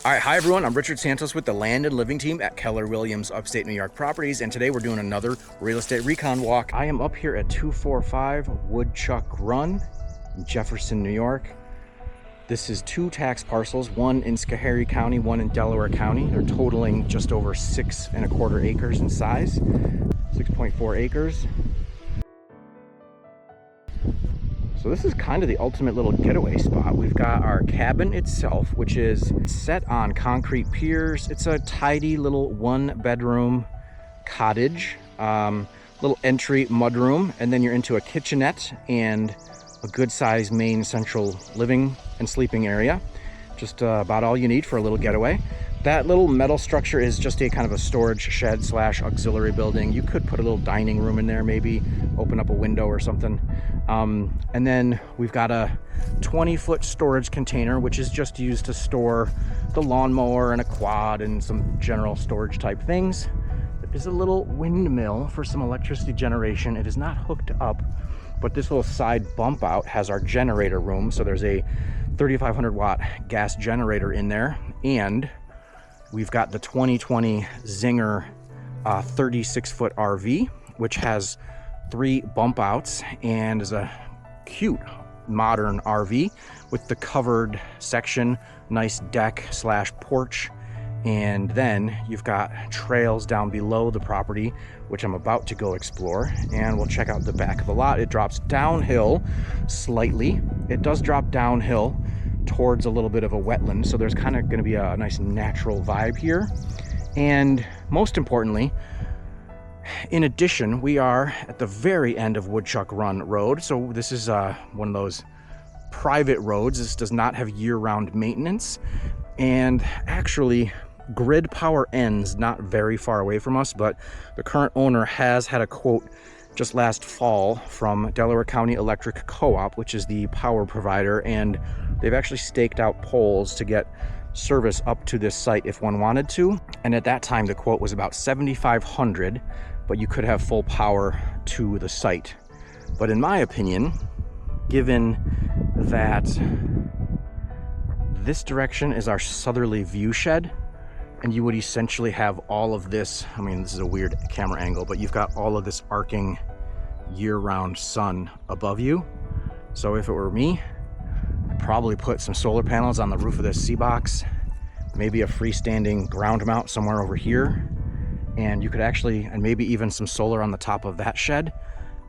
All right, hi everyone, I'm Richard Santos with the Land and Living team at Keller Williams Upstate New York Properties, and today we're doing another real estate recon walk. I am up here at 245 Woodchuck Run in Jefferson, New York. This is two tax parcels, one in Schoharie County, one in Delaware County. They're totaling just over 6.25 acres in size, 6.4 acres. So this is kind of the ultimate little getaway spot. We've got our cabin itself, which is set on concrete piers. It's a tidy little one-bedroom cottage, little entry mudroom, and then you're into a kitchenette and a good-sized main central living and sleeping area. Just about all you need for a little getaway. That little metal structure is just a kind of a storage shed slash auxiliary building. You could put a little dining room in there, maybe open up a window or something. And then we've got a 20-foot storage container, which is just used to store the lawnmower and a quad and some general storage type things. There is a little windmill for some electricity generation. It is not hooked up, but this little side bump out has our generator room. So there's a 3,500 watt gas generator in there, and we've got the 2020 Zinger 36-foot RV, which has 3 bump outs and is a cute modern RV with the covered section, nice deck slash porch. And then you've got trails down below the property, which I'm about to go explore, and we'll check out the back of the lot. It drops downhill slightly. It does drop downhill towards a little bit of a wetland, so there's kind of going to be a nice natural vibe here. And most importantly, in addition, we are at the very end of Woodchuck Run Road. So this is one of those private roads. This does not have year-round maintenance, and actually grid power ends not very far away from us, but the current owner has had a quote just last fall from Delaware County Electric Co-op, which is the power provider, and they've actually staked out poles to get service up to this site if one wanted to. And at that time the quote was about $7,500, but you could have full power to the site. But in my opinion, given that this direction is our southerly view shed, and you would essentially have all of this, I mean, this is a weird camera angle, but you've got all of this arcing year-round sun above you. So if it were me, I'd probably put some solar panels on the roof of this C-box, maybe a freestanding ground mount somewhere over here, and you could actually, and maybe even some solar on the top of that shed,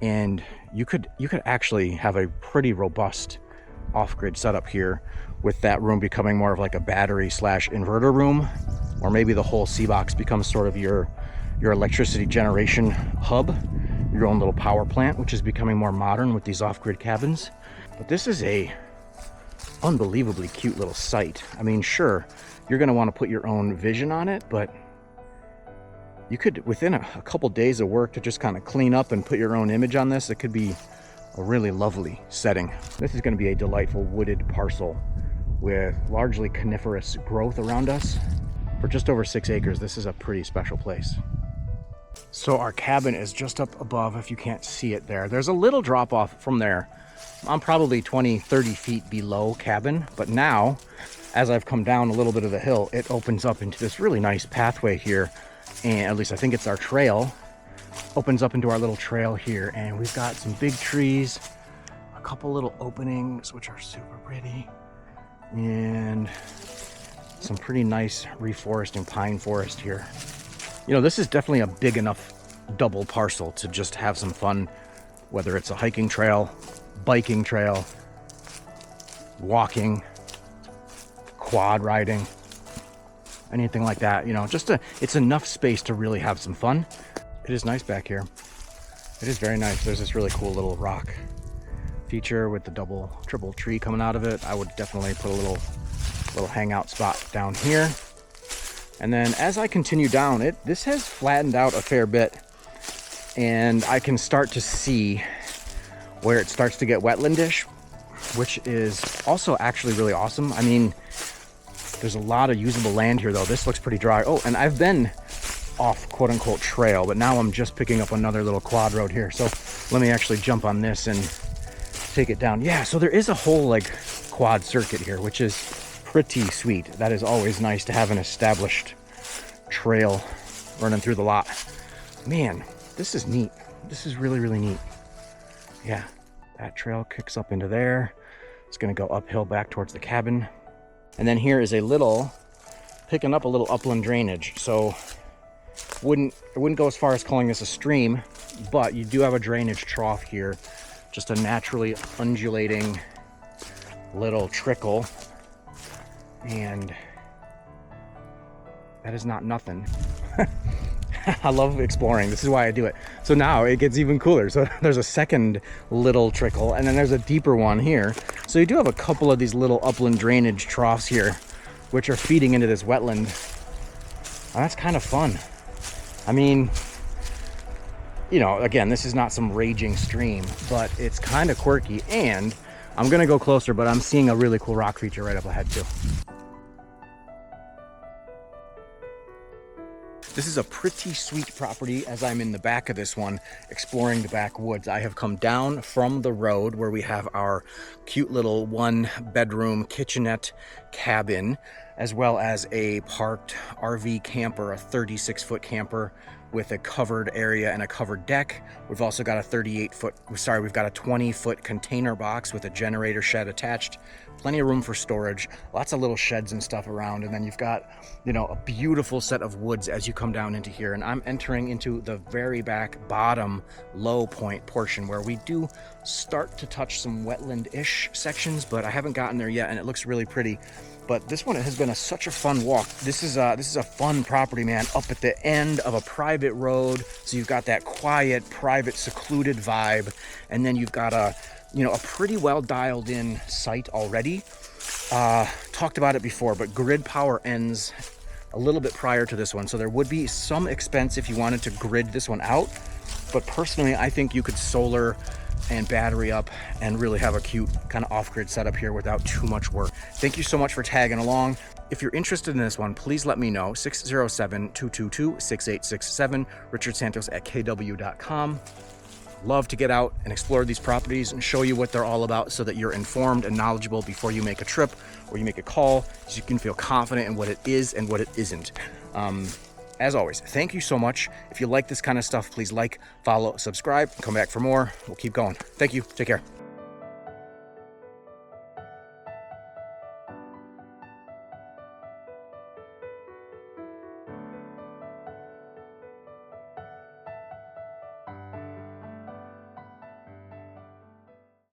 and you could actually have a pretty robust off-grid setup here, with that room becoming more of like a battery slash inverter room, or maybe the whole C-box becomes sort of your electricity generation hub, your own little power plant, which is becoming more modern with these off-grid cabins. But this is a unbelievably cute little site. I mean, sure, you're going to want to put your own vision on it, but you could, within a couple days of work, to just kind of clean up and put your own image on this, it could be a really lovely setting. This is going to be a delightful wooded parcel with largely coniferous growth around us. For just over 6 acres, this is a pretty special place. So our cabin is just up above, if you can't see it there. There's a little drop off from there. I'm probably 20-30 feet below cabin, but now, as I've come down a little bit of the hill, it opens up into this really nice pathway here, and at least I think it's our trail, opens up into our little trail here, and we've got some big trees, a couple little openings, which are super pretty, and some pretty nice reforesting pine forest here. You know, this is definitely a big enough double parcel to just have some fun, whether it's a hiking trail, biking trail, walking, quad riding, anything like that. You know, it's enough space to really have some fun. It is nice back here. It is very nice. There's this really cool little rock feature with the triple tree coming out of it. I would definitely put a little hangout spot down here. And then as I continue down it, this has flattened out a fair bit, and I can start to see where it starts to get wetlandish, which is also actually really awesome. I mean, there's a lot of usable land here though. This looks pretty dry. Oh, and I've been off quote unquote trail, but now I'm just picking up another little quad road here. So let me actually jump on this and take it down. Yeah, so there is a whole like quad circuit here, which is pretty sweet. That is always nice to have an established trail running through the lot. Man, this is neat. This is really, really neat. Yeah, that trail kicks up into there. It's gonna go uphill back towards the cabin. And then here is a little, picking up a little upland drainage. So I wouldn't go as far as calling this a stream, but you do have a drainage trough here. Just a naturally undulating little trickle. And that is not nothing. I love exploring. This is why I do it. So now it gets even cooler. So there's a second little trickle, and then there's a deeper one here. So you do have a couple of these little upland drainage troughs here, which are feeding into this wetland. And that's kind of fun. I mean, you know, again, this is not some raging stream, but it's kind of quirky. And I'm gonna go closer, but I'm seeing a really cool rock feature right up ahead too. This is a pretty sweet property as I'm in the back of this one, exploring the backwoods. I have come down from the road where we have our cute little 1-bedroom kitchenette cabin, as well as a parked RV camper, a 36-foot camper with a covered area and a covered deck. We've also got a 20-foot container box with a generator shed attached. Plenty of room for storage, lots of little sheds and stuff around. And then you've got, you know, a beautiful set of woods as you come down into here. And I'm entering into the very back bottom low point portion where we do start to touch some wetland-ish sections, but I haven't gotten there yet, and it looks really pretty. But this one has been such a fun walk. This is a fun property, man, up at the end of a private road. So you've got that quiet, private, secluded vibe. And then you've got a pretty well dialed in site already. Talked about it before, but grid power ends a little bit prior to this one. So there would be some expense if you wanted to grid this one out. But personally, I think you could solar and battery up and really have a cute kind of off-grid setup here without too much work. Thank you so much for tagging along. If you're interested in this one, please let me know. 607-222-6867, richardsantos@kw.com. Love to get out and explore these properties and show you what they're all about so that you're informed and knowledgeable before you make a trip or you make a call, so you can feel confident in what it is and what it isn't. As always, thank you so much. If you like this kind of stuff, please like, follow, subscribe, come back for more. We'll keep going. Thank you. Take care.